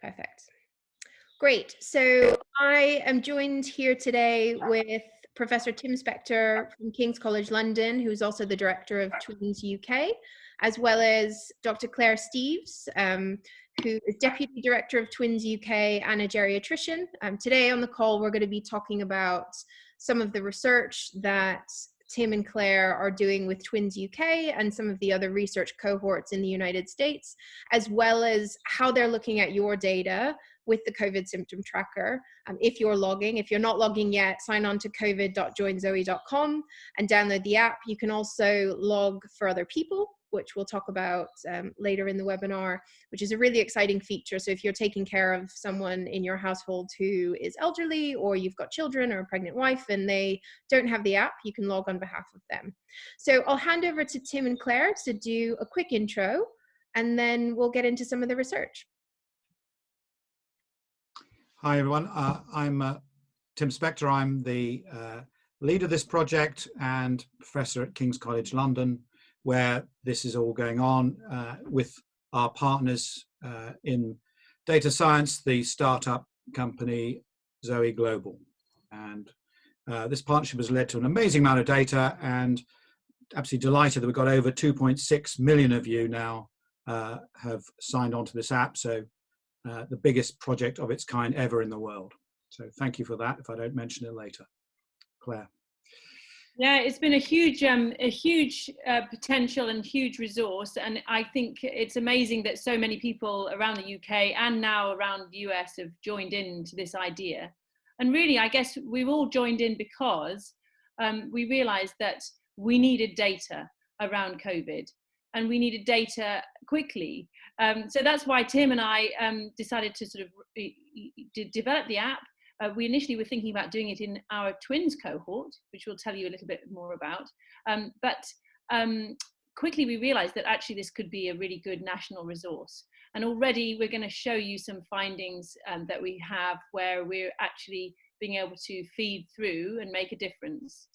Perfect. Great. So I am joined here today with Professor Tim Spector from King's College London, who's also the director of Twins UK, as well as Dr. Claire Steeves, who is Deputy Director of Twins UK and a geriatrician. Today on the call, we're going to be talking about some of the research that Tim and Claire are doing with Twins UK and some of the other research cohorts in the United States, as well as how they're looking at your data with the COVID Symptom Tracker. If you're logging, if you're not logging yet, sign on to covid.joinzoe.com and download the app. You can also log for other people, which we'll talk about later in the webinar, which is a really exciting feature. So if you're taking care of someone in your household who is elderly, or you've got children or a pregnant wife and they don't have the app, you can log on behalf of them. So I'll hand over to Tim and Claire to do a quick intro, and then we'll get into some of the research. Hi everyone, I'm Tim Spector. I'm the lead of this project and professor at King's College London, where this is all going on with our partners in data science, the startup company Zoe Global. And this partnership has led to an amazing amount of data, and absolutely delighted that we've got over 2.6 million of you now have signed on to this app. So the biggest project of its kind ever in the world. So thank you for that, if I don't mention it later. Claire. Yeah, it's been a huge potential and huge resource, and I think it's amazing that so many people around the UK and now around the US have joined in to this idea. And really, I guess we've all joined in because we realised that we needed data around COVID, and we needed data quickly. So that's why Tim and I decided to sort of develop the app. We initially were thinking about doing it in our twins cohort, which we'll tell you a little bit more about. But quickly we realized that actually this could be a really good national resource. And already we're going to show you some findings that we have where we're actually being able to feed through and make a difference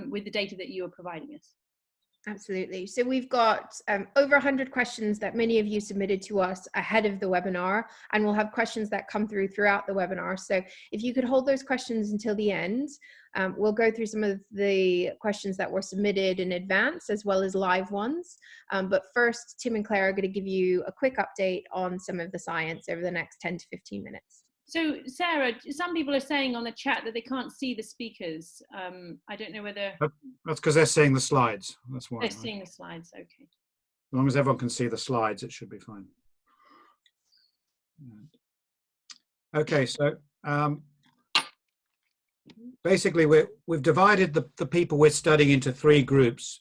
with the data that you are providing us. Absolutely. So we've got over 100 questions that many of you submitted to us ahead of the webinar, and we'll have questions that come through throughout the webinar. So if you could hold those questions until the end, we'll go through some of the questions that were submitted in advance as well as live ones. But first, Tim and Claire are going to give you a quick update on some of the science over the next 10 to 15 minutes. So, Sarah, some people are saying on the chat that they can't see the speakers. I don't know whether... That's because they're seeing the slides. That's why. They're seeing the slides, okay. As long as everyone can see the slides, it should be fine. Okay, so basically we've divided the people we're studying into three groups.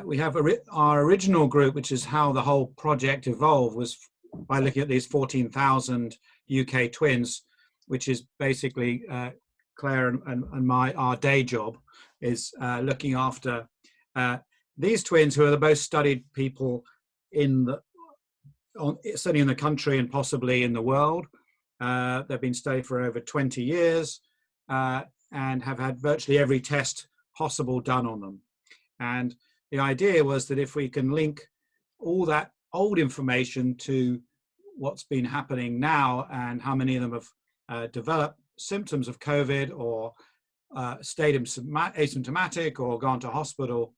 We have our original group, which is how the whole project evolved, was by looking at these 14,000 UK twins, which is basically Claire and our day job, is looking after these twins, who are the most studied people certainly in the country and possibly in the world. They've been studied for over 20 years and have had virtually every test possible done on them. And the idea was that if we can link all that old information to what's been happening now and how many of them have developed symptoms of COVID or stayed asymptomatic or gone to hospital,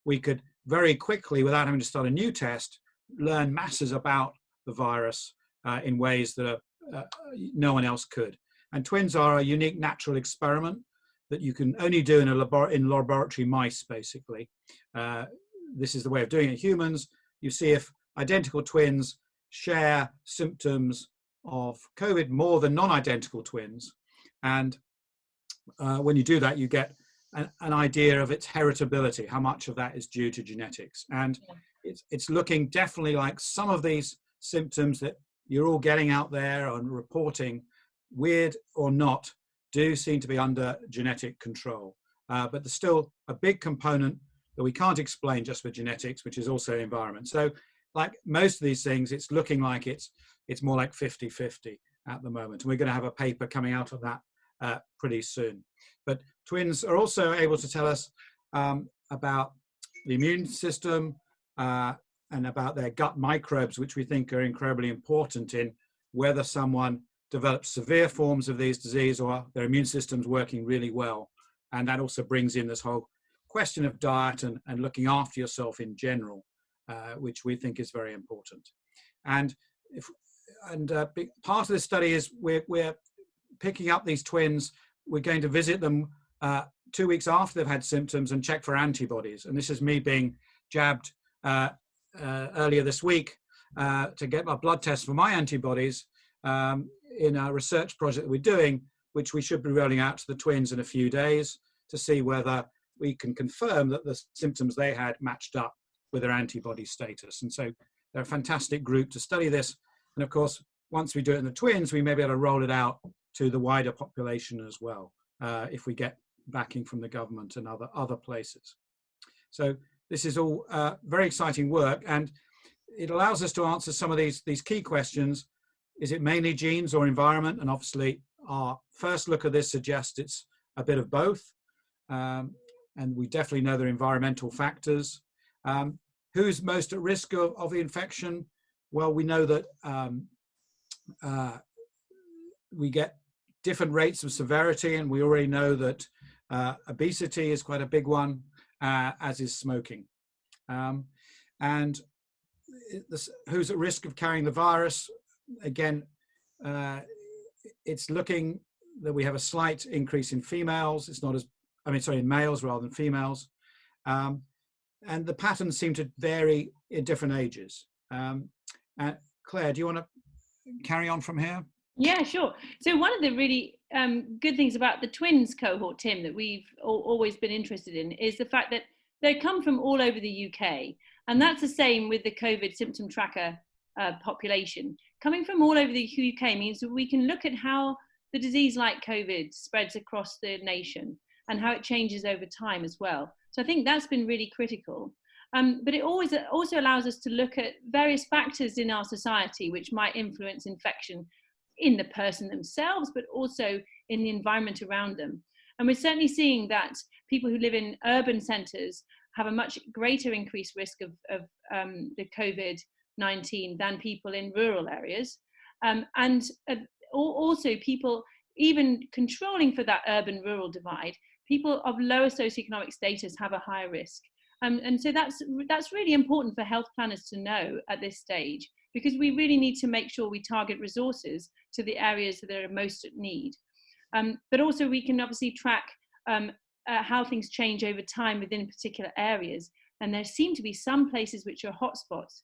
we could very quickly, without having to start a new test, learn masses about the virus in ways that no one else could. And twins are a unique natural experiment that you can only do in laboratory mice, basically. This is the way of doing it in humans. You see if identical twins share symptoms of COVID more than non-identical twins. And when you do that, you get an idea of its heritability, how much of that is due to genetics. And it's looking definitely like some of these symptoms that you're all getting out there and reporting, weird or not, do seem to be under genetic control. But there's still a big component that we can't explain just with genetics, which is also environment. So like most of these things, it's looking like it's more like 50-50 at the moment. And we're going to have a paper coming out of that pretty soon. But twins are also able to tell us about the immune system and about their gut microbes, which we think are incredibly important in whether someone develops severe forms of these disease or their immune system's working really well. And that also brings in this whole question of diet and looking after yourself in general, which we think is very important. And part of this study is we're picking up these twins. We're going to visit them 2 weeks after they've had symptoms and check for antibodies. And this is me being jabbed earlier this week to get my blood test for my antibodies in a research project that we're doing, which we should be rolling out to the twins in a few days to see whether we can confirm that the symptoms they had matched up with their antibody status. And so they're a fantastic group to study this. And of course, once we do it in the twins, we may be able to roll it out to the wider population as well, if we get backing from the government and other places. So this is all very exciting work, and it allows us to answer some of these key questions. Is it mainly genes or environment? And obviously our first look at this suggests it's a bit of both. And we definitely know there are environmental factors. Who's most at risk of the infection? Well, we know that we get different rates of severity, and we already know that obesity is quite a big one, as is smoking. And who's at risk of carrying the virus? Again, it's looking that we have a slight increase in females. It's not as, in males rather than females. And the patterns seem to vary in different ages. Claire, do you want to carry on from here? Yeah, sure. So one of the really good things about the twins cohort, Tim, that we've always been interested in is the fact that they come from all over the UK. And that's the same with the COVID Symptom Tracker population. Coming from all over the UK means that we can look at how the disease like COVID spreads across the nation and how it changes over time as well. So I think that's been really critical. But it also allows us to look at various factors in our society which might influence infection in the person themselves, but also in the environment around them. And we're certainly seeing that people who live in urban centres have a much greater increased risk of the COVID-19 than people in rural areas. And also people, even controlling for that urban-rural divide, people of lower socioeconomic status have a higher risk. And so that's really important for health planners to know at this stage, because we really need to make sure we target resources to the areas that are most at need. But also we can obviously track how things change over time within particular areas. And there seem to be some places which are hotspots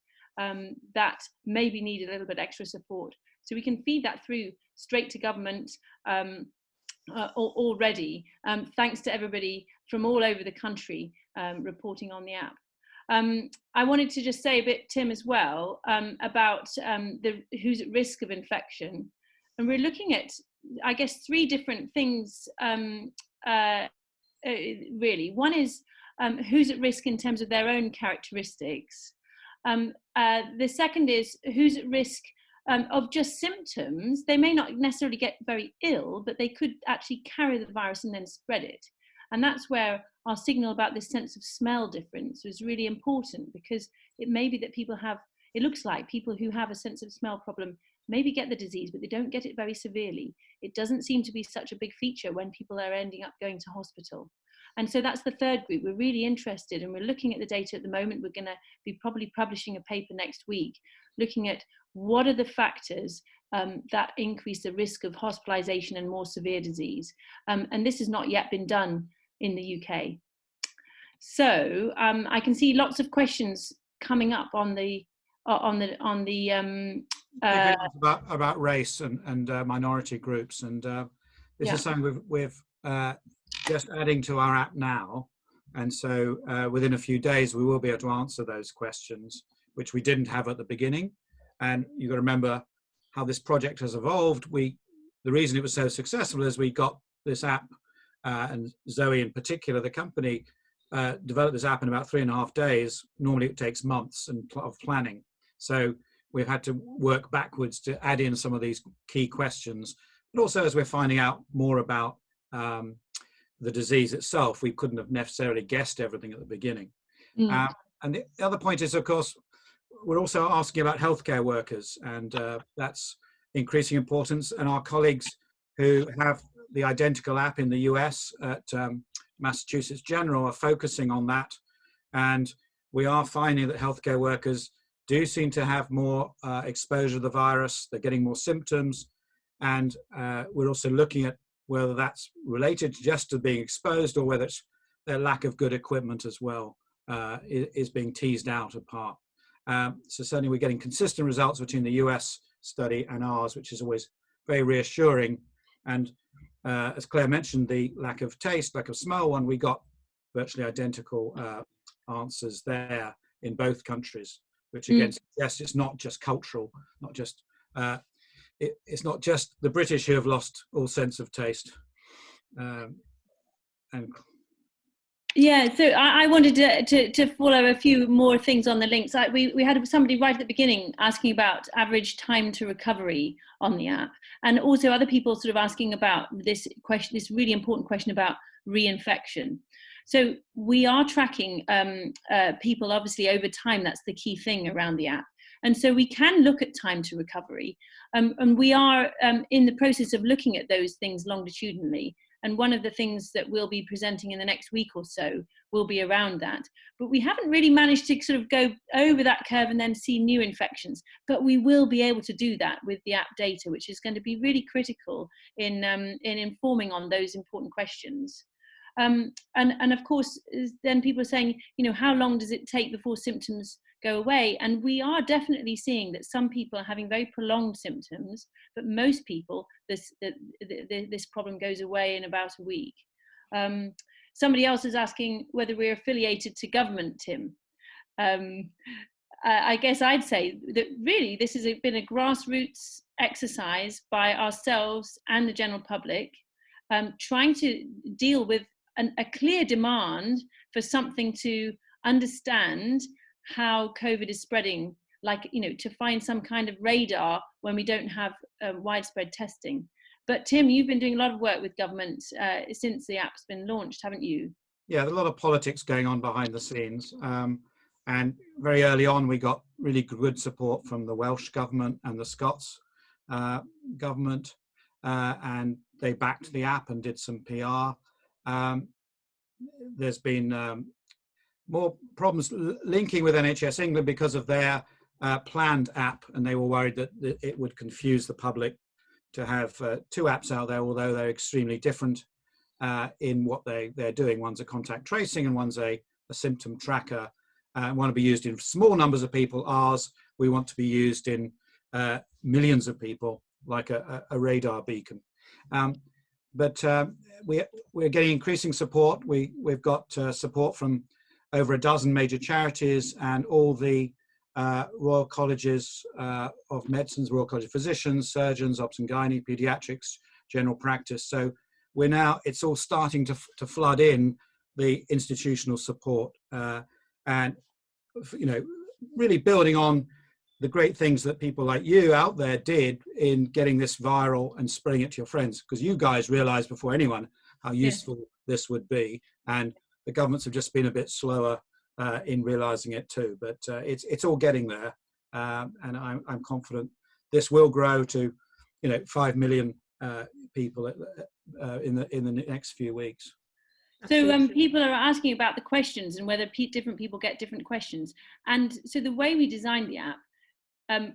that maybe need a little bit extra support. So we can feed that through straight to government already, thanks to everybody from all over the country reporting on the app. I wanted to just say a bit, Tim, as well, about who's at risk of infection. And we're looking at, I guess, 3 different things, really. One is who's at risk in terms of their own characteristics. The second is who's at risk of just symptoms. They may not necessarily get very ill, but they could actually carry the virus and then spread it. And that's where our signal about this sense of smell difference was really important, because it may be that it looks like people who have a sense of smell problem maybe get the disease, but they don't get it very severely. It doesn't seem to be such a big feature when people are ending up going to hospital. And so that's the third group. We're really interested, and we're looking at the data at the moment. We're going to be probably publishing a paper next week, looking at what are the factors that increase the risk of hospitalization and more severe disease. And this has not yet been done in the UK. So I can see lots of questions coming up on the about race and minority groups, and this is something we've just adding to our app now, and so within a few days we will be able to answer those questions, which we didn't have at the beginning. And you've got to remember how this project has evolved. The reason it was so successful is we got this app, and Zoe in particular, the company, developed this app in about 3.5 days. Normally it takes months of planning. So we've had to work backwards to add in some of these key questions. But also, as we're finding out more about the disease itself, we couldn't have necessarily guessed everything at the beginning. And the other point is, of course, we're also asking about healthcare workers, and that's increasing importance, and our colleagues who have the identical app in the US at Massachusetts General are focusing on that. And we are finding that healthcare workers do seem to have more exposure to the virus. They're getting more symptoms. And we're also looking at whether that's related just to being exposed or whether it's their lack of good equipment as well is being teased out apart. So certainly we're getting consistent results between the US study and ours, which is always very reassuring. And as Claire mentioned, the lack of taste, lack of smell one, we got virtually identical answers there in both countries, which again suggests it's not just cultural, not just it's not just the British who have lost all sense of taste. And yeah, so I wanted to follow a few more things on the links. We had somebody right at the beginning asking about average time to recovery on the app, and also other people sort of asking about this question, this really important question about reinfection. So we are tracking people obviously over time. That's the key thing around the app. And so we can look at time to recovery. And we are in the process of looking at those things longitudinally. And one of the things that we'll be presenting in the next week or so will be around that. But we haven't really managed to sort of go over that curve and then see new infections. But we will be able to do that with the app data, which is going to be really critical in informing on those important questions. And of course, then people are saying, you know, how long does it take before symptoms go away? And we are definitely seeing that some people are having very prolonged symptoms, but most people, this problem goes away in about a week. Somebody else is asking whether we're affiliated to government, Tim. I guess I'd say that really this has been a grassroots exercise by ourselves and the general public, trying to deal with a clear demand for something to understand how COVID is spreading, like, you know, to find some kind of radar when we don't have widespread testing. But Tim, you've been doing a lot of work with government since the app's been launched, haven't you? yeah, there's a lot of politics going on behind the scenes. And very early on, we got really good support from the Welsh government and the Scots government, and they backed the app and did some PR. There's been more problems linking with NHS England because of their planned app, and they were worried that it would confuse the public to have two apps out there, although they're extremely different in what they're doing. One's a contact tracing and one's a symptom tracker. Want to be used in small numbers of people. Ours, we want to be used in millions of people, like a radar beacon. But we're getting increasing support. We've got support from over a dozen major charities and all the Royal Colleges of Medicines, Royal College of Physicians, surgeons, obs and gynae, pediatrics, general practice. So we're now, it's all starting to flood in the institutional support and, you know, really building on the great things that people like you out there did in getting this viral and spreading it to your friends, because you guys realized before anyone how useful this would be, and the governments have just been a bit slower in realizing it too. But it's all getting there, and I'm confident this will grow to, you know, 5 million people in the next few weeks. So people are asking about the questions and whether different people get different questions. And so the way we designed the app,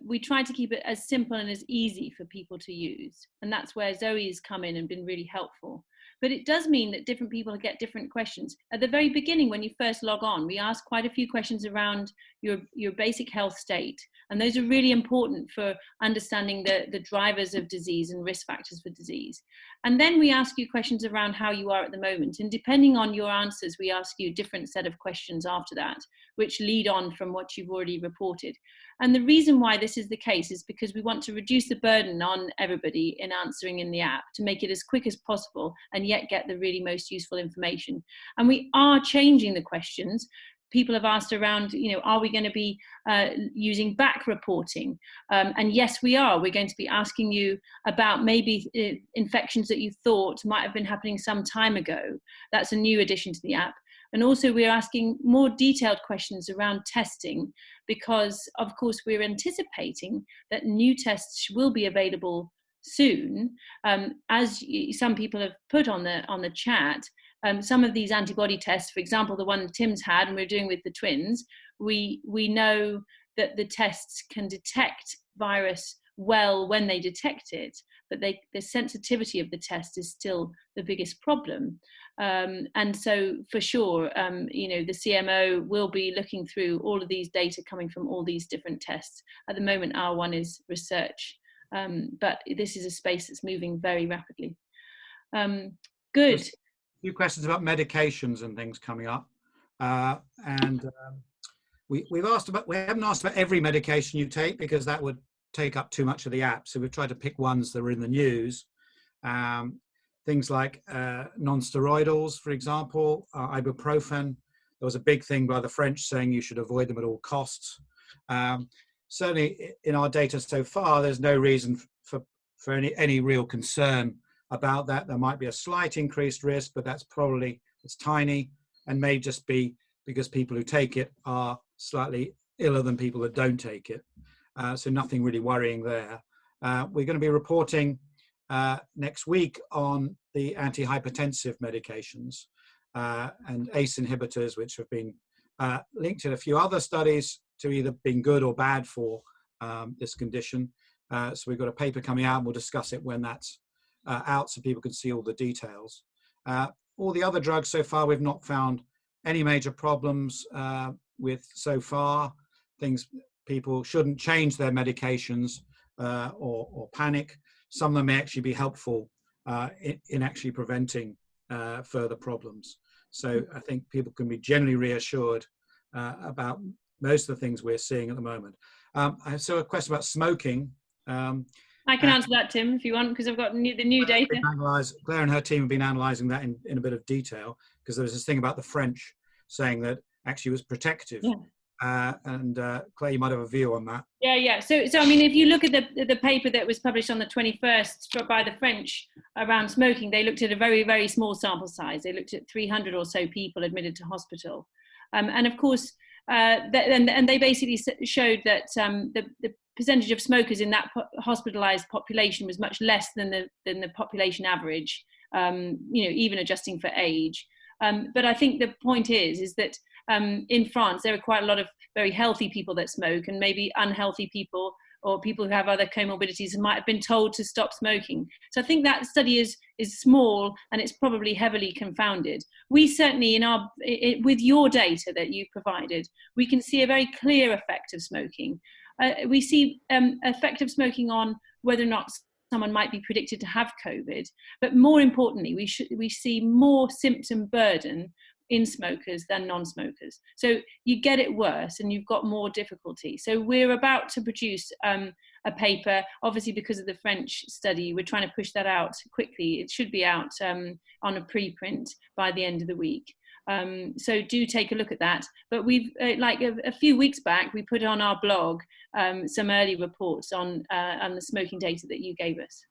we try to keep it as simple and as easy for people to use. And that's where Zoe's come in and been really helpful. But it does mean that different people get different questions. At the very beginning, when you first log on, we ask quite a few questions around your basic health state. And those are really important for understanding the drivers of disease and risk factors for disease. And then we ask you questions around how you are at the moment. And depending on your answers, we ask you a different set of questions after that, which lead on from what you've already reported. And the reason why this is the case is because we want to reduce the burden on everybody in answering in the app to make it as quick as possible and yet get the really most useful information. And we are changing the questions. People have asked around, you know, are we going to be using back reporting? And yes, we are. We're going to be asking you about maybe infections that you thought might have been happening some time ago. That's a new addition to the app. And also we're asking more detailed questions around testing, because of course we're anticipating that new tests will be available soon. As some people have put on the chat, some of these antibody tests, for example, the one Tim's had and we're doing with the twins, we know that the tests can detect virus well when they detect it, but the sensitivity of the test is still the biggest problem. And so for sure, the CMO will be looking through all of these data coming from all these different tests. At the moment, our one is research, but this is a space that's moving very rapidly. Good. A few questions about medications and things coming up. We haven't asked about every medication you take, because that would take up too much of the app. So we've tried to pick ones that are in the news. Things like non-steroidals, for example, ibuprofen. There was a big thing by the French saying you should avoid them at all costs. Certainly in our data so far, there's no reason for any real concern about that. There might be a slight increased risk, but it's tiny, and may just be because people who take it are slightly iller than people that don't take it. So nothing really worrying there. We're going to be reporting next week on the antihypertensive medications and ACE inhibitors, which have been linked in a few other studies to either being good or bad for this condition. So we've got a paper coming out, and we'll discuss it when that's out so people can see all the details. All the other drugs so far, we've not found any major problems with so far. People shouldn't change their medications or panic. Some of them may actually be helpful in actually preventing further problems. So I think people can be generally reassured about most of the things we're seeing at the moment. I saw a question about smoking. I can answer that, Tim, if you want, because I've got the new data. Claire and her team have been analysing that in a bit of detail, because there was this thing about the French saying that actually was protective. Yeah. Claire, you might have a view on that. Yeah. So I mean, if you look at the paper that was published on the 21st by the French around smoking, they looked at a very, very small sample size. They looked at 300 or so people admitted to hospital. And of course, and they basically showed that the percentage of smokers in that hospitalized population was much less than the population average, even adjusting for age. But I think the point is that in France, there are quite a lot of very healthy people that smoke, and maybe unhealthy people or people who have other comorbidities might have been told to stop smoking. So I think that study is small, and it's probably heavily confounded. We certainly, with your data that you've provided, we can see a very clear effect of smoking. We see effect of smoking on whether or not someone might be predicted to have COVID, but more importantly, we see more symptom burden in smokers than non-smokers. So you get it worse and you've got more difficulty. So we're about to produce a paper, obviously because of the French study, we're trying to push that out quickly. It should be out on a preprint by the end of the week. So do take a look at that. But we've, like a few weeks back, we put on our blog some early reports on the smoking data that you gave us.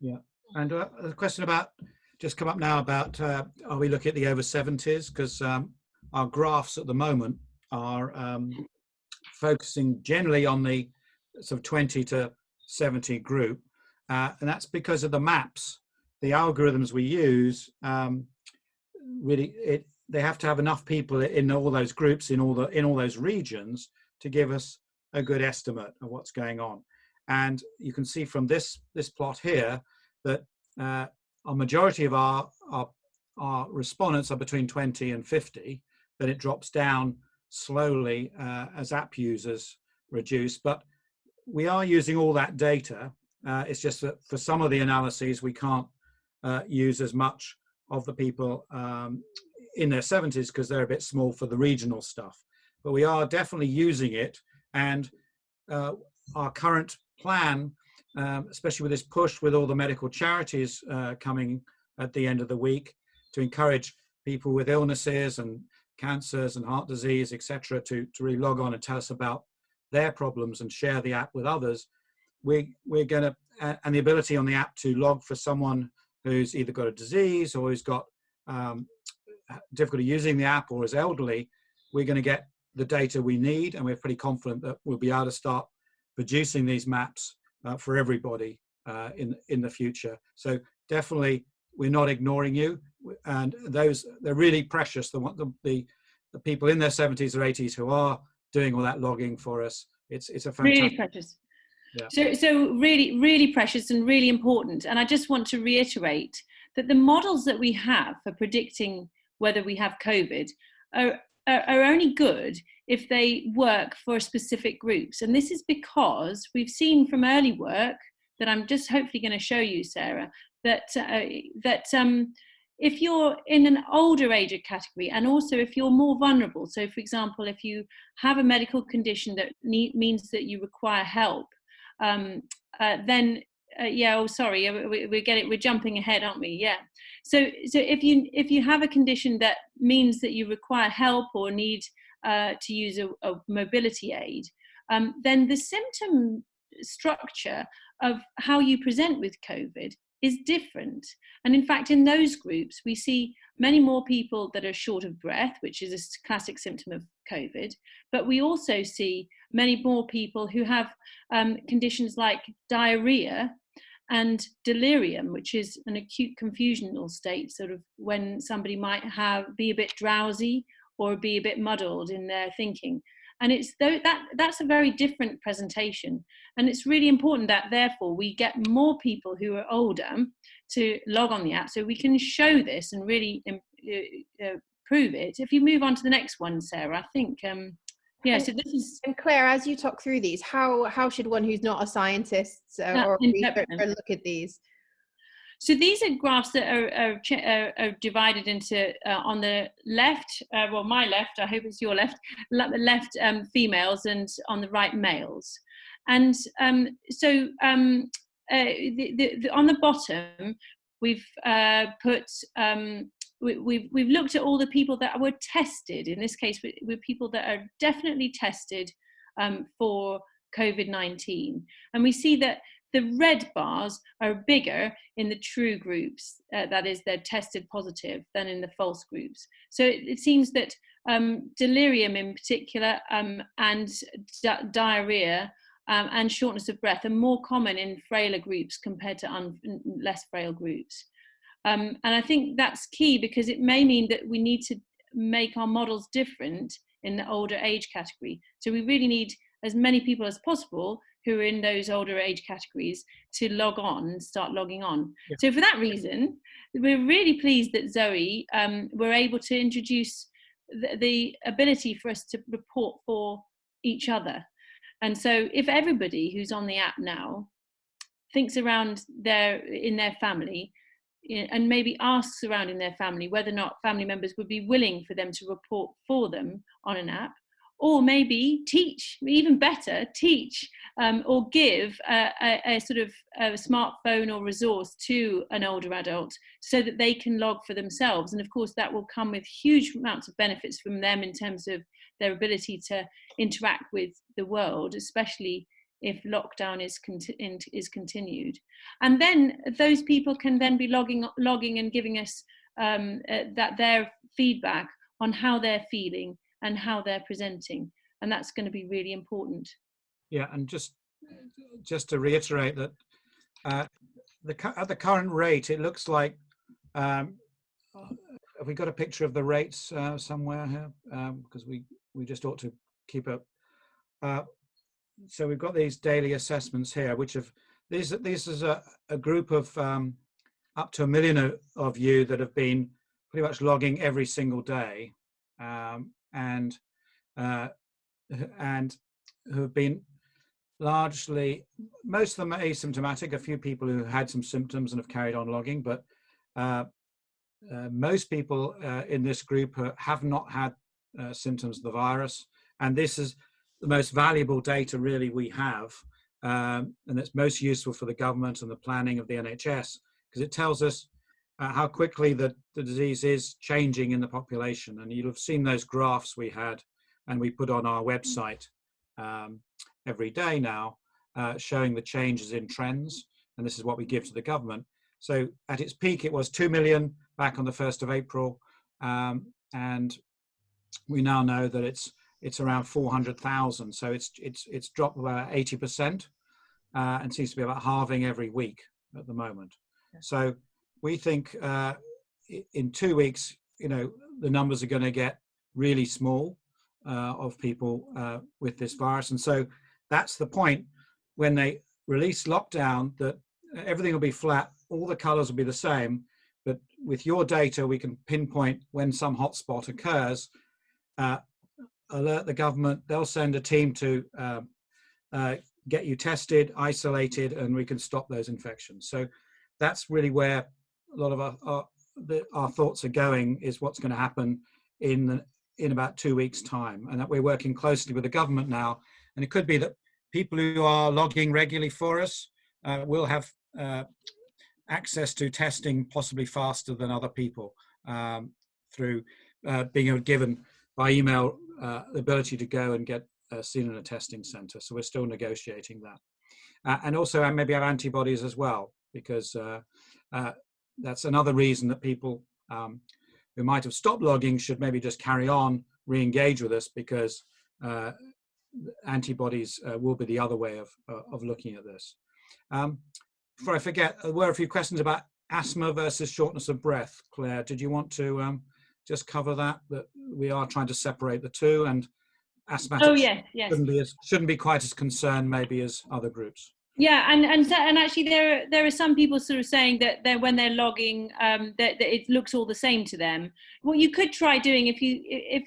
Yeah, and a question about, just come up now about, are we looking at the over 70s? Because our graphs at the moment are focusing generally on the sort of 20 to 70 group. And that's because of the maps, the algorithms we use, really, they have to have enough people in all those groups, in all those regions, to give us a good estimate of what's going on. And you can see from this plot here that a majority of our respondents are between 20 and 50, then it drops down slowly as app users reduce. But we are using all that data. It's just that for some of the analyses, we can't use as much of the people in their 70s because they're a bit small for the regional stuff. But we are definitely using it, and our current plan, especially with this push with all the medical charities coming at the end of the week to encourage people with illnesses and cancers and heart disease, etc., to really log on and tell us about their problems and share the app with others. We're going to, and the ability on the app to log for someone who's either got a disease or who's got difficulty using the app or as elderly, we're going to get the data we need, and we're pretty confident that we'll be able to start producing these maps for everybody in the future. So definitely, we're not ignoring you, and they're really precious. The people in their 70s or 80s who are doing all that logging for us. It's a fantastic. Really precious. Yeah. So really, really precious and really important. And I just want to reiterate that the models that we have for predicting whether we have COVID are only good if they work for specific groups. And this is because we've seen from early work that I'm just hopefully going to show you, Sarah, that if you're in an older age category, and also if you're more vulnerable, so for example, if you have a medical condition that means that you require help, then we're jumping ahead, aren't we? Yeah. So if you have a condition that means that you require help or need to use a mobility aid, then the symptom structure of how you present with COVID is different. And in fact, in those groups, we see many more people that are short of breath, which is a classic symptom of COVID. But we also see many more people who have conditions like diarrhea and delirium, which is an acute confusional state, sort of when somebody might be a bit drowsy or be a bit muddled in their thinking. And that's a very different presentation. And it's really important that therefore we get more people who are older to log on the app so we can show this and really prove it. If you move on to the next one, Sarah, I think, so this is... And Claire, as you talk through these, how should one who's not a scientist or a researcher look at these? So these are graphs that are divided into, on the left, my left, I hope it's your left, females, and on the right, males. And on the bottom, we've we've looked at all the people that were tested. In this case, with people that are definitely tested for COVID-19. And we see that the red bars are bigger in the true groups, that is, they're tested positive, than in the false groups. So it seems that delirium in particular and diarrhea and shortness of breath are more common in frailer groups compared to less frail groups. And I think that's key, because it may mean that we need to make our models different in the older age category. So we really need as many people as possible who are in those older age categories to log on and start logging on. Yeah. So for that reason, we're really pleased that Zoe were able to introduce the ability for us to report for each other. And so if everybody who's on the app now thinks around in their family, and maybe asks around in their family whether or not family members would be willing for them to report for them on an app, or maybe teach, even better, teach or give a sort of a smartphone or resource to an older adult so that they can log for themselves. And of course, that will come with huge amounts of benefits from them in terms of their ability to interact with the world, especially if lockdown is continued. And then those people can then be logging and giving us their feedback on how they're feeling and how they're presenting, and that's going to be really important. Yeah, and just to reiterate that at the current rate, it looks like have we got a picture of the rates somewhere here? Because we just ought to keep up. So we've got these daily assessments here, which have these is a group of up to 1 million of you that have been pretty much logging every single day. And who have been largely, most of them are asymptomatic, a few people who had some symptoms and have carried on logging, but most people in this group have not had symptoms of the virus. And this is the most valuable data really we have, and it's most useful for the government and the planning of the NHS, because it tells us how quickly the disease is changing in the population. And you'll have seen those graphs we had and we put on our website every day now, showing the changes in trends. And this is what we give to the government. So at its peak, it was 2 million back on the 1st of April. and we now know that it's around 400,000. So it's dropped about 80%, and seems to be about halving every week at the moment. So we think in 2 weeks, the numbers are going to get really small of people with this virus. And so that's the point when they release lockdown, that everything will be flat, all the colors will be the same. But with your data, we can pinpoint when some hotspot occurs, alert the government, they'll send a team to get you tested, isolated, and we can stop those infections. So that's really where a lot of our thoughts are going, is what's going to happen in about 2 weeks' time, and that we're working closely with the government now. And it could be that people who are logging regularly for us will have access to testing possibly faster than other people, through being given by email the ability to go and get seen in a testing center. So we're still negotiating that. And also maybe have antibodies as well, because that's another reason that people who might have stopped logging should maybe just carry on, re-engage with us, because antibodies will be the other way of looking at this. Before I forget, there were a few questions about asthma versus shortness of breath. Claire, did you want to just cover that we are trying to separate the two, and asthmatics shouldn't be quite as concerned maybe as other groups? Yeah, and actually there are some people sort of saying that when they're logging, that it looks all the same to them. What you could try doing, if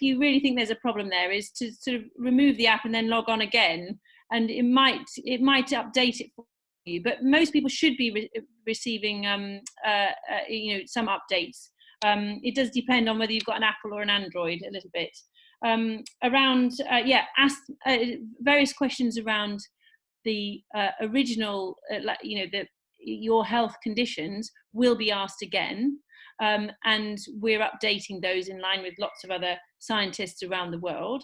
you really think there's a problem there, is to sort of remove the app and then log on again, and it might update it for you. But most people should be receiving some updates. It does depend on whether you've got an Apple or an Android a little bit. Various questions around the original, your health conditions will be asked again, and we're updating those in line with lots of other scientists around the world.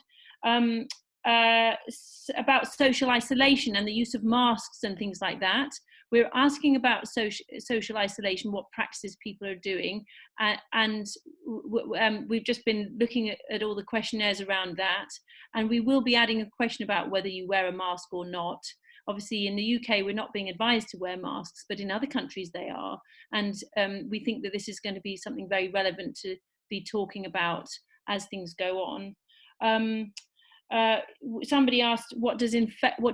About social isolation and the use of masks and things like that. We're asking about social isolation, what practices people are doing, and we've just been looking at all the questionnaires around that, and we will be adding a question about whether you wear a mask or not. Obviously, in the UK, we're not being advised to wear masks, but in other countries they are, and we think that this is going to be something very relevant to be talking about as things go on. Somebody asked, what do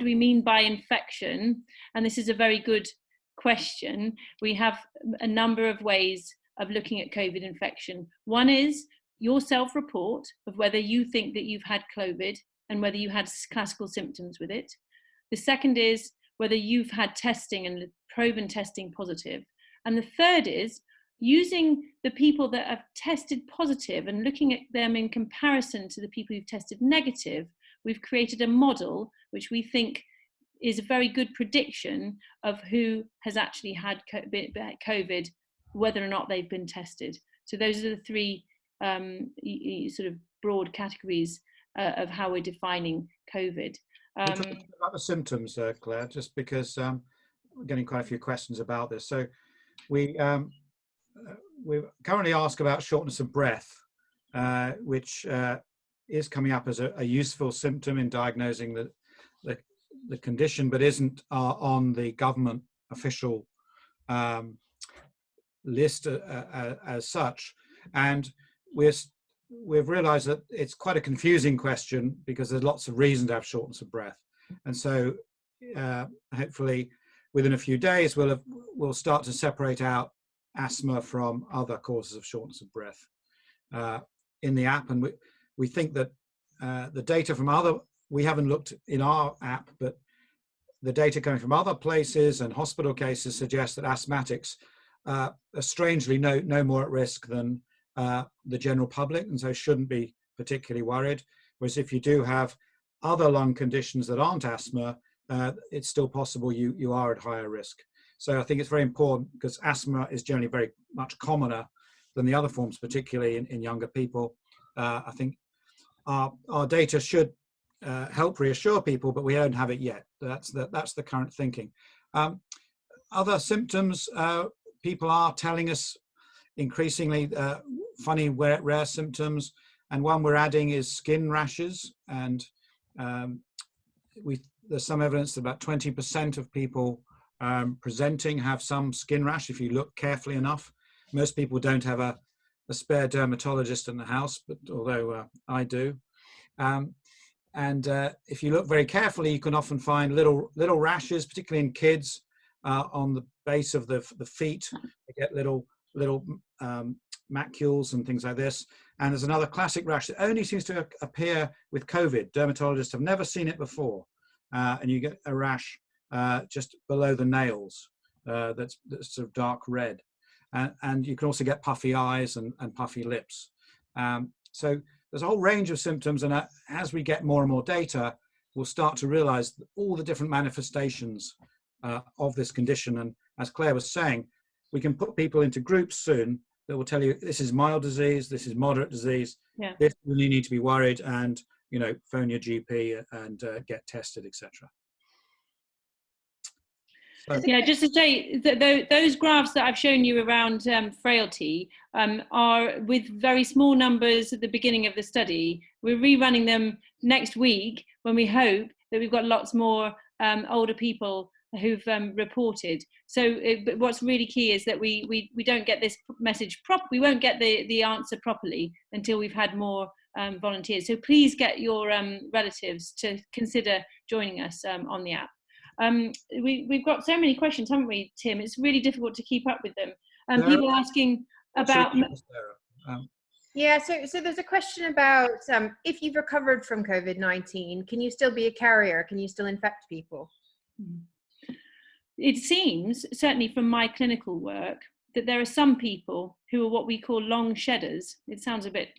we mean by infection? And this is a very good question. We have a number of ways of looking at COVID infection. One is your self-report of whether you think that you've had COVID and whether you had classical symptoms with it. The second is whether you've had testing and proven testing positive. And the third is using the people that have tested positive and looking at them in comparison to the people who've tested negative. We've created a model which we think is a very good prediction of who has actually had COVID, whether or not they've been tested. So those are the three sort of broad categories of how we're defining COVID. About the symptoms, Claire, just because we're getting quite a few questions about this. So we currently ask about shortness of breath, which is coming up as a useful symptom in diagnosing the condition, but isn't on the government official list as such. And we've realized that it's quite a confusing question because there's lots of reasons to have shortness of breath. And so hopefully within a few days, we'll start to separate out asthma from other causes of shortness of breath in the app. And we think that the data from we haven't looked in our app, but the data coming from other places and hospital cases suggest that asthmatics are strangely no more at risk than the general public, and so shouldn't be particularly worried. Whereas if you do have other lung conditions that aren't asthma, it's still possible you are at higher risk. So I think it's very important because asthma is generally very much commoner than the other forms, particularly in younger people. I think our data should help reassure people, but we don't have it yet. That's the current thinking. Other symptoms, people are telling us increasingly funny rare symptoms, and one we're adding is skin rashes. And there's some evidence that about 20% of people presenting have some skin rash if you look carefully enough. Most people don't have a spare dermatologist in the house, but although I do. If you look very carefully, you can often find little rashes, particularly in kids, on the base of the feet. They get little macules and things like this. And there's another classic rash that only seems to appear with COVID. Dermatologists have never seen it before. And you get a rash just below the nails that's sort of dark red. And you can also get puffy eyes and puffy lips. So there's a whole range of symptoms, and as we get more and more data, we'll start to realize all the different manifestations of this condition. And as Claire was saying, we can put people into groups soon that will tell you this is mild disease, this is moderate disease, Yeah. this you need to be worried, and phone your GP and get tested, etc. So, yeah, just to say that those graphs that I've shown you around frailty are with very small numbers at the beginning of the study. We're rerunning them next week when we hope that we've got lots more older people who've reported. So but what's really key is that we don't get this message we won't get the answer properly until we've had more volunteers. So please get your relatives to consider joining us on the app. We've got so many questions, haven't we, Tim? It's really difficult to keep up with them. People asking about... Yeah, so there's a question about if you've recovered from COVID-19, can you still be a carrier? Can you still infect people? It seems, certainly from my clinical work, that there are some people who are what we call long shedders. It sounds a bit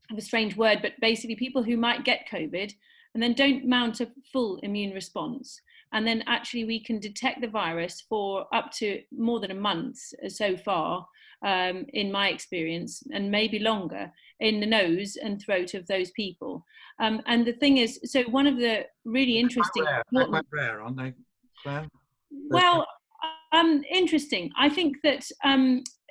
of a strange word, but basically people who might get COVID and then don't mount a full immune response. And then actually we can detect the virus for up to more than a month so far, in my experience, and maybe longer, in the nose and throat of those people. And the thing is, so one of the really interesting... They're quite rare, aren't they, Claire? Well, interesting. I think that,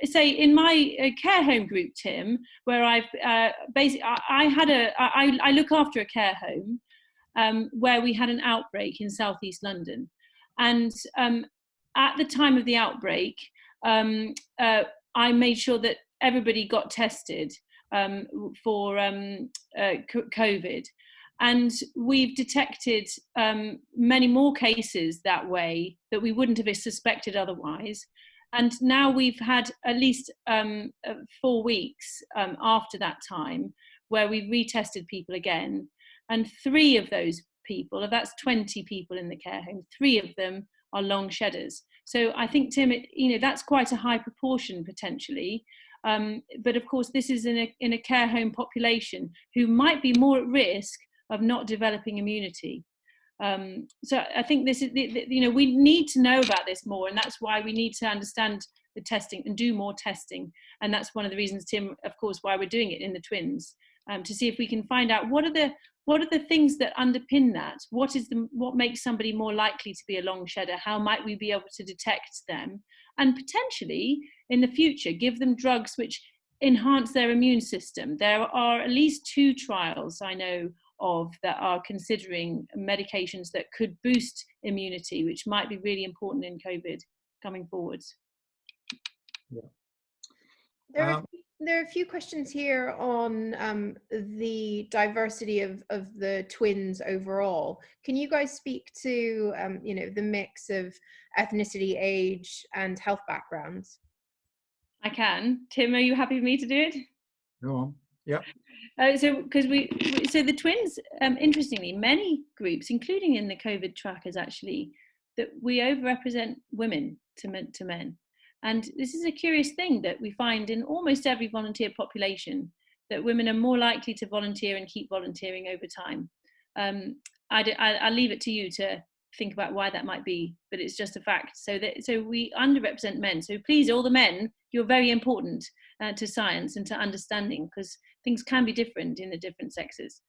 say, in my care home group, Tim, where I've basically, I look after a care home where we had an outbreak in southeast London. And at the time of the outbreak, I made sure that everybody got tested for COVID. And we've detected many more cases that way that we wouldn't have suspected otherwise. And now we've had at least 4 weeks after that time where we've retested people again. And 3 of those people, that's 20 people in the care home, 3 of them are long shedders. So I think, Tim, that's quite a high proportion potentially. But of course, this is in a care home population who might be more at risk of not developing immunity. So I think this is, we need to know about this more, and that's why we need to understand the testing and do more testing. And that's one of the reasons, Tim, of course, why we're doing it in the twins, to see if we can find out what are the things that underpin that. What makes somebody more likely to be a long shedder? How might we be able to detect them, and potentially in the future give them drugs which enhance their immune system? There are at least 2 trials I know of that are considering medications that could boost immunity, which might be really important in COVID coming forwards. Yeah. There are a few questions here on the diversity of the twins overall. Can you guys speak to the mix of ethnicity, age, and health backgrounds? I can. Tim, are you happy for me to do it? Go on. Yep. So the twins, interestingly, many groups, including in the COVID trackers, actually, that we overrepresent women to men. And this is a curious thing that we find in almost every volunteer population, that women are more likely to volunteer and keep volunteering over time. I'll leave it to you to think about why that might be, but it's just a fact. So we underrepresent men. So please, all the men, you're very important to science and to understanding, because things can be different in the different sexes.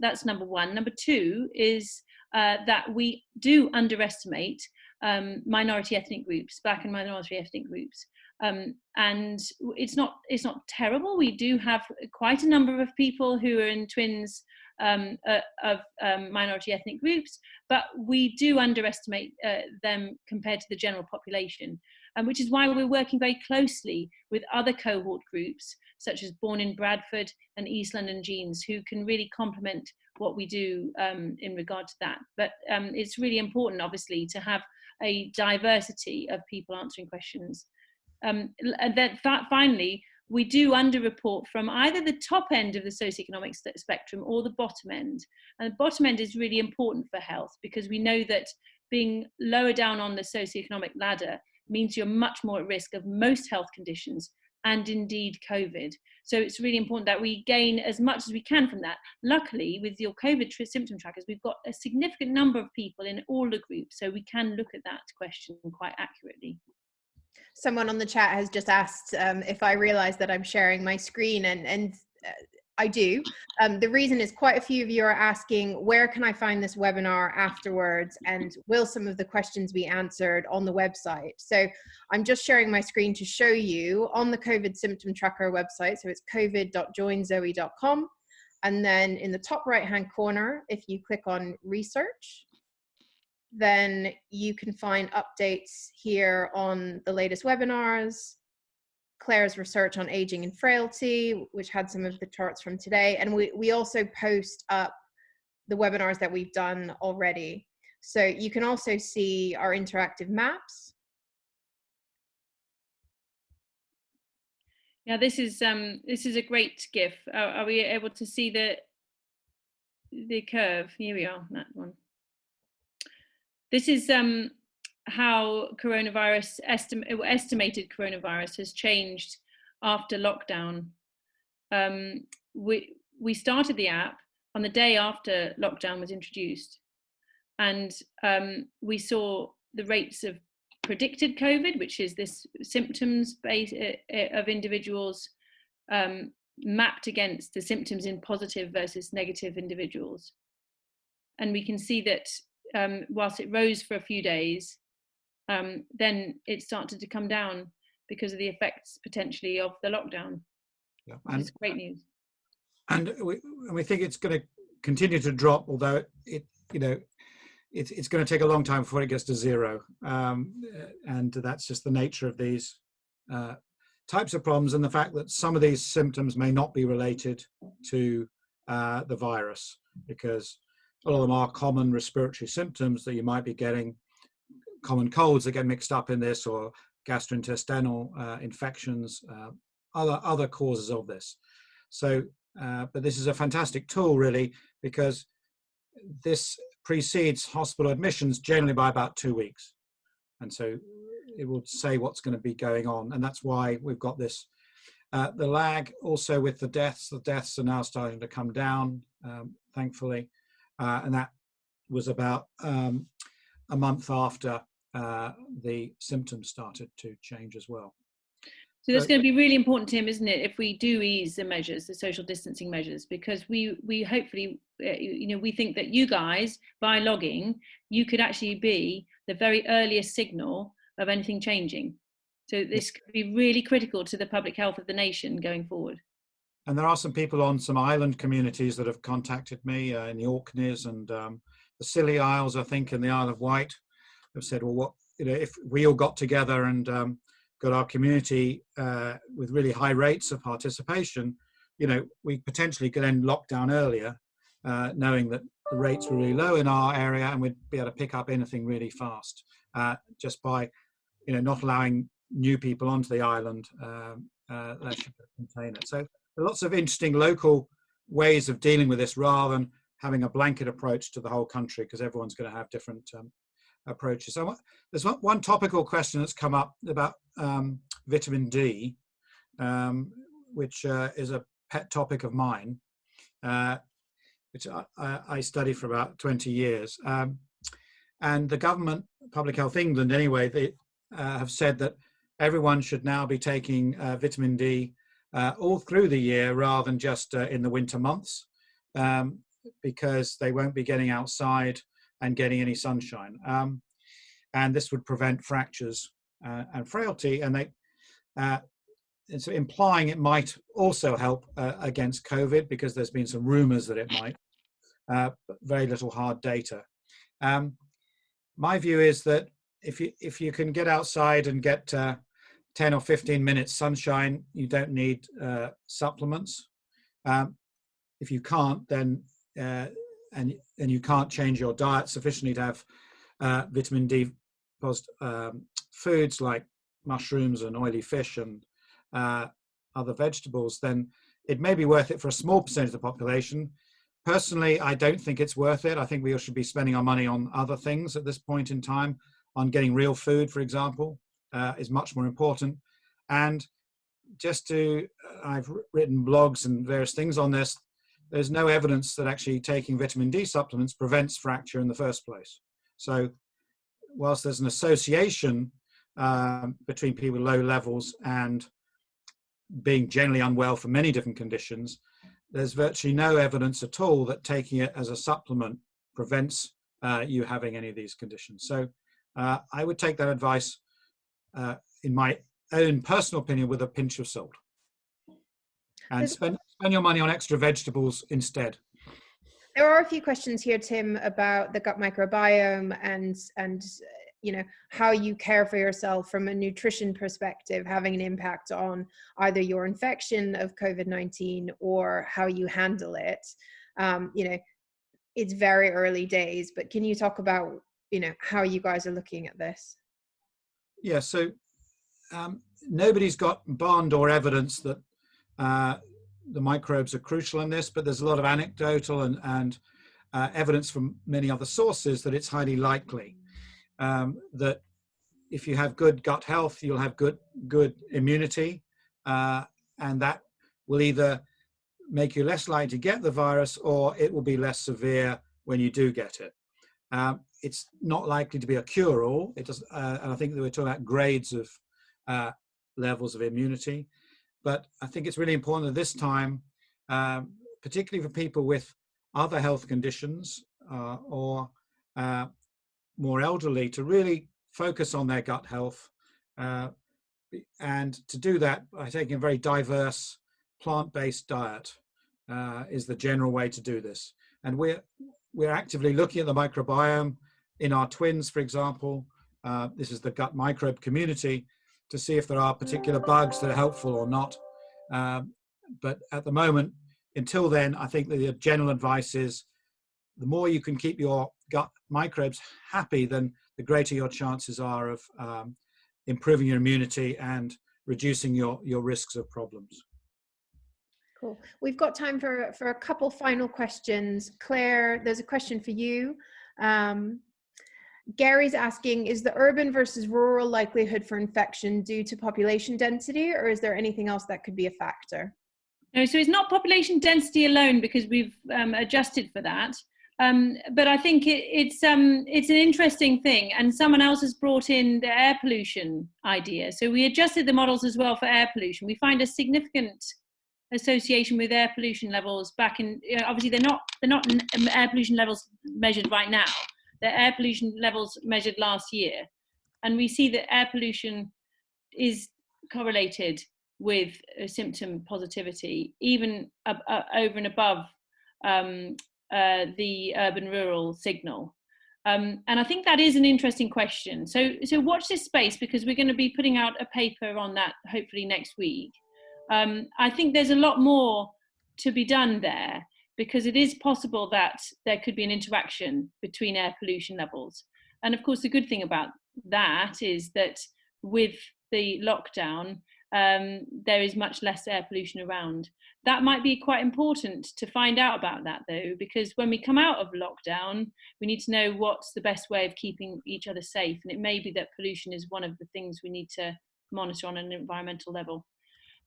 That's number one. Number 2 is that we do underestimate minority ethnic groups, Black and minority ethnic groups. And it's not terrible. We do have quite a number of people who are in twins of minority ethnic groups, but we do underestimate them compared to the general population, which is why we're working very closely with other cohort groups, such as Born in Bradford and East London Genes, who can really complement what we do in regard to that. But it's really important, obviously, to have a diversity of people answering questions. And then finally, we do underreport from either the top end of the socioeconomic spectrum or the bottom end. And the bottom end is really important for health, because we know that being lower down on the socioeconomic ladder means you're much more at risk of most health conditions, and indeed COVID. So it's really important that we gain as much as we can from that. Luckily, with your COVID symptom trackers, we've got a significant number of people in all the groups, so we can look at that question quite accurately. Someone on the chat has just asked if I realize that I'm sharing my screen, and I do. The reason is quite a few of you are asking, where can I find this webinar afterwards, and will some of the questions be answered on the website? So I'm just sharing my screen to show you on the COVID Symptom Tracker website. So it's covid.joinzoe.com. And then in the top right-hand corner, if you click on research, then you can find updates here on the latest webinars, Claire's research on aging and frailty, which had some of the charts from today. And we also post up the webinars that we've done already. So you can also see our interactive maps. Yeah, this is a great GIF. Are we able to see the curve? Here we are, that one. This is how coronavirus estimated coronavirus has changed after lockdown. We started the app on the day after lockdown was introduced, and we saw the rates of predicted COVID, which is this symptoms base of individuals mapped against the symptoms in positive versus negative individuals. And we can see that whilst it rose for a few days, then it started to come down because of the effects potentially of the lockdown. Yeah, and it's great news. And we think it's going to continue to drop, although it's going to take a long time before it gets to zero. And that's just the nature of these types of problems, and the fact that some of these symptoms may not be related to the virus, because a lot of them are common respiratory symptoms that you might be getting, common colds that get mixed up in this, or gastrointestinal infections, other causes of this. So, but this is a fantastic tool, really, because this precedes hospital admissions generally by about 2 weeks. And so it will say what's going to be going on. And that's why we've got this. The lag also with the deaths are now starting to come down, thankfully. And that was about a month after the symptoms started to change as well. So that's going to be really important, Tim, isn't it, if we do ease the measures, the social distancing measures, because we hopefully, we think that you guys, by logging, you could actually be the very earliest signal of anything changing. So this could be really critical to the public health of the nation going forward. And there are some people on some island communities that have contacted me in the Orkneys and the Scilly Isles, I think, in the Isle of Wight, have said, well, what, if we all got together and got our community with really high rates of participation, we potentially could end lockdown earlier, knowing that the rates were really low in our area, and we'd be able to pick up anything really fast just by, not allowing new people onto the island. That should contain it. So there are lots of interesting local ways of dealing with this, rather than having a blanket approach to the whole country, because everyone's going to have different approaches. So there's one topical question that's come up about vitamin D, which is a pet topic of mine, which I studied for about 20 years. And the government, Public Health England anyway, they have said that everyone should now be taking vitamin D all through the year, rather than just in the winter months, because they won't be getting outside and getting any sunshine. and this would prevent fractures and frailty. And it's implying it might also help against COVID, because there's been some rumors that it might, but very little hard data. My view is that if you can get outside and get 10 or 15 minutes sunshine, you don't need supplements. If you can't, then and you can't change your diet sufficiently to have vitamin D foods like mushrooms and oily fish and other vegetables, then it may be worth it for a small percentage of the population. Personally, I don't think it's worth it. I think we should be spending our money on other things at this point in time. On getting real food, for example, is much more important. And I've written blogs and various things on this. There's no evidence that actually taking vitamin D supplements prevents fracture in the first place. So whilst there's an association between people with low levels and being generally unwell for many different conditions, there's virtually no evidence at all that taking it as a supplement prevents you having any of these conditions. So I would take that advice, in my own personal opinion, with a pinch of salt, and spend your money on extra vegetables instead. There are a few questions here, Tim, about the gut microbiome and you know, how you care for yourself from a nutrition perspective, having an impact on either your infection of COVID-19 or how you handle it. You know, it's very early days, but can you talk about, you know, how you guys are looking at this? Yeah, so nobody's got barn door evidence that the microbes are crucial in this, but there's a lot of anecdotal and evidence from many other sources that it's highly likely that if you have good gut health, you'll have good immunity, and that will either make you less likely to get the virus, or it will be less severe when you do get it. It's not likely to be a cure-all. It does, and I think that we're talking about grades of levels of immunity. But I think it's really important at this time, particularly for people with other health conditions or more elderly, to really focus on their gut health, and to do that by taking a very diverse plant-based diet is the general way to do this. And we're actively looking at the microbiome in our twins, for example. This is the gut microbe community, to see if there are particular bugs that are helpful or not. But at the moment, until then, I think that the general advice is the more you can keep your gut microbes happy, then the greater your chances are of improving your immunity and reducing your risks of problems. Cool. We've got time for a couple final questions. Claire, there's a question for you. Gary's asking, is the urban versus rural likelihood for infection due to population density, or is there anything else that could be a factor? No, so it's not population density alone, because we've adjusted for that. But I think it's an interesting thing, and someone else has brought in the air pollution idea. So we adjusted the models as well for air pollution. We find a significant association with air pollution levels back in, obviously they're not air pollution levels measured right now. They're air pollution levels measured last year, and we see that air pollution is correlated with symptom positivity, even over and above the urban-rural signal. And I think that is an interesting question. So watch this space, because we're going to be putting out a paper on that hopefully next week. I think there's a lot more to be done there, because it is possible that there could be an interaction between air pollution levels. And of course, the good thing about that is that with the lockdown, there is much less air pollution around. That might be quite important to find out about that, though, because when we come out of lockdown, we need to know what's the best way of keeping each other safe. And it may be that pollution is one of the things we need to monitor on an environmental level.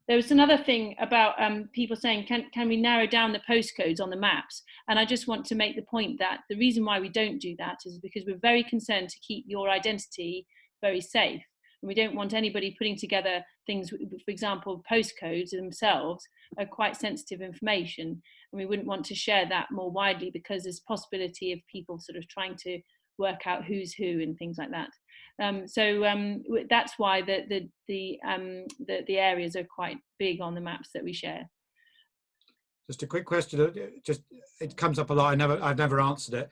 There was another thing about people saying, can we narrow down the postcodes on the maps? And I just want to make the point that the reason why we don't do that is because we're very concerned to keep your identity very safe. And we don't want anybody putting together things, for example, postcodes themselves are quite sensitive information. And we wouldn't want to share that more widely, because there's possibility of people sort of trying to work out who's who and things like that. That's why the areas are quite big on the maps that we share. Just a quick question. It comes up a lot. I've never answered it.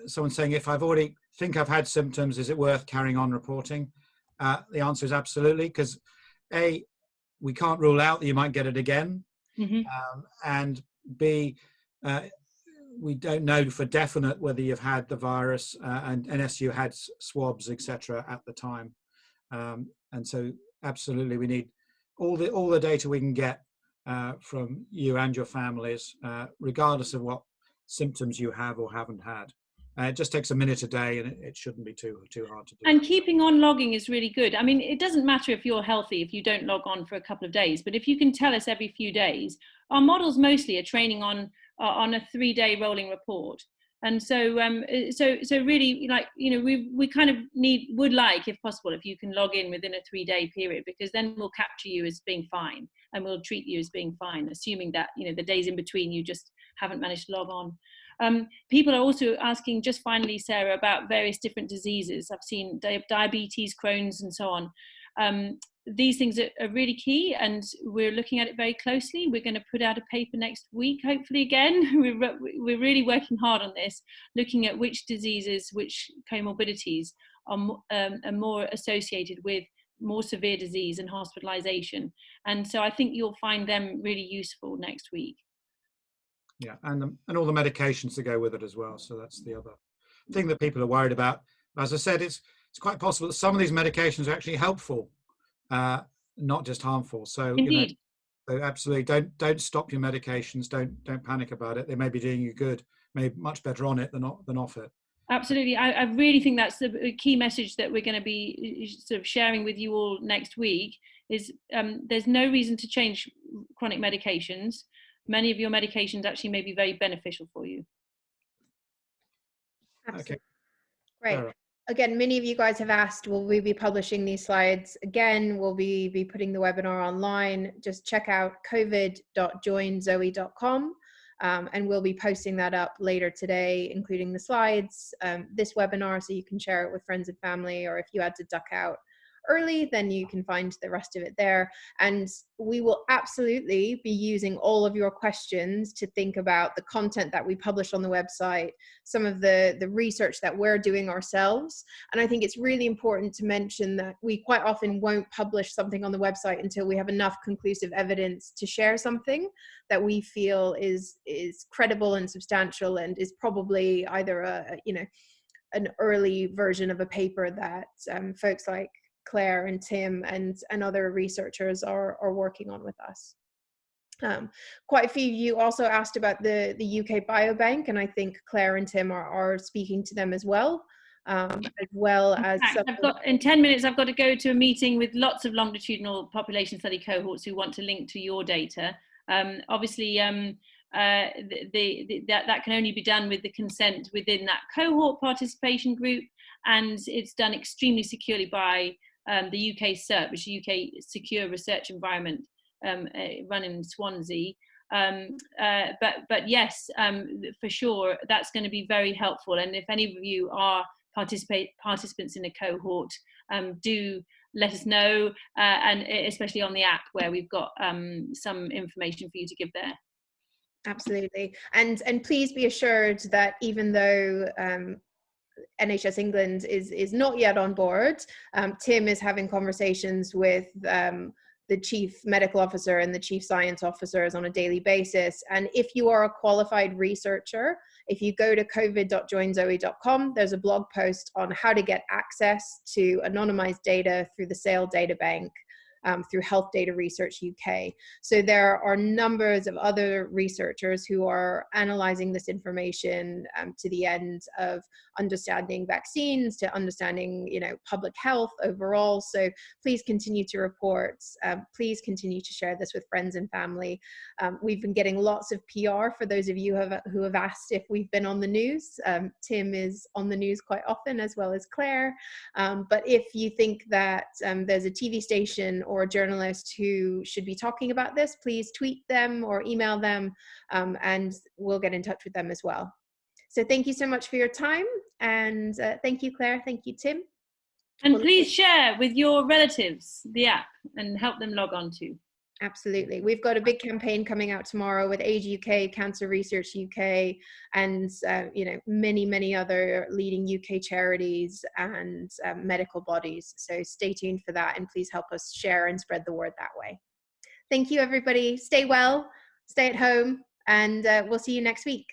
Someone saying, if I've already think I've had symptoms, is it worth carrying on reporting? The answer is absolutely, because A, we can't rule out that you might get it again, and B, we don't know for definite whether you've had the virus and unless you had swabs, etc. at the time. And so absolutely we need all the data we can get from you and your families, regardless of what symptoms you have or haven't had. It just takes a minute a day, and it shouldn't be too hard to do. And keeping on logging is really good. I mean, it doesn't matter if you're healthy if you don't log on for a couple of days, but if you can tell us every few days, our models mostly are training on a 3-day rolling report. And so really, like, you know, we kind of would like, if possible, if you can log in within a 3-day period, because then we'll capture you as being fine and we'll treat you as being fine, assuming that, you know, the days in between you just haven't managed to log on. People are also asking, just finally, Sarah, about various different diseases. I've seen diabetes, Crohn's, and so on. These things are really key, and we're looking at it very closely. We're going to put out a paper next week, hopefully again. We're really working hard on this, looking at which diseases, which comorbidities are more associated with more severe disease and hospitalization. And so I think you'll find them really useful next week. Yeah, and all the medications to go with it as well. So that's the other thing that people are worried about. As I said, it's quite possible that some of these medications are actually helpful, not just harmful. So, indeed, so absolutely don't stop your medications. Don't panic about it. They may be doing you good, may be much better on it than off it. Absolutely. I really think that's the key message that we're going to be sort of sharing with you all next week is there's no reason to change chronic medications. Many of your medications actually may be very beneficial for you. Absolutely. Okay. Great. Sarah. Again, many of you guys have asked, will we be publishing these slides again? Will we be putting the webinar online? Just check out covid.joinzoe.com. And we'll be posting that up later today, including the slides, this webinar, so you can share it with friends and family, or if you had to duck out early, then you can find the rest of it there. And we will absolutely be using all of your questions to think about the content that we publish on the website, some of the research that we're doing ourselves. And I think it's really important to mention that we quite often won't publish something on the website until we have enough conclusive evidence to share something that we feel is credible and substantial, and is probably either an early version of a paper that folks like Claire and Tim and other researchers are working on with us. Quite a few of you also asked about the UK Biobank, and I think Claire and Tim are speaking to them as well. In 10 minutes, I've got to go to a meeting with lots of longitudinal population study cohorts who want to link to your data. Obviously, that can only be done with the consent within that cohort participation group, and it's done extremely securely by the UK CERT, which is UK Secure Research Environment, run in Swansea. But yes, for sure, that's going to be very helpful. And if any of you are participants in a cohort, do let us know, and especially on the app where we've got some information for you to give there. Absolutely. And please be assured that even though NHS England is not yet on board, Tim is having conversations with the chief medical officer and the chief science officers on a daily basis. And if you are a qualified researcher, if you go to covid.joinzoe.com, there's a blog post on how to get access to anonymized data through the SAIL data bank, through Health Data Research UK. So there are numbers of other researchers who are analyzing this information to the end of understanding vaccines, to understanding, public health overall. So please continue to report. Please continue to share this with friends and family. We've been getting lots of PR for those of you who have asked if we've been on the news. Tim is on the news quite often, as well as Claire. But if you think that there's a TV station or a journalist who should be talking about this, please tweet them or email them, and we'll get in touch with them as well. So thank you so much for your time, and thank you, Claire. Thank you, Tim. And please share with your relatives the app and help them log on too. Absolutely. We've got a big campaign coming out tomorrow with Age UK, Cancer Research UK, and many other leading UK charities and medical bodies. So stay tuned for that, and please help us share and spread the word that way. Thank you, everybody. Stay well, stay at home, and we'll see you next week.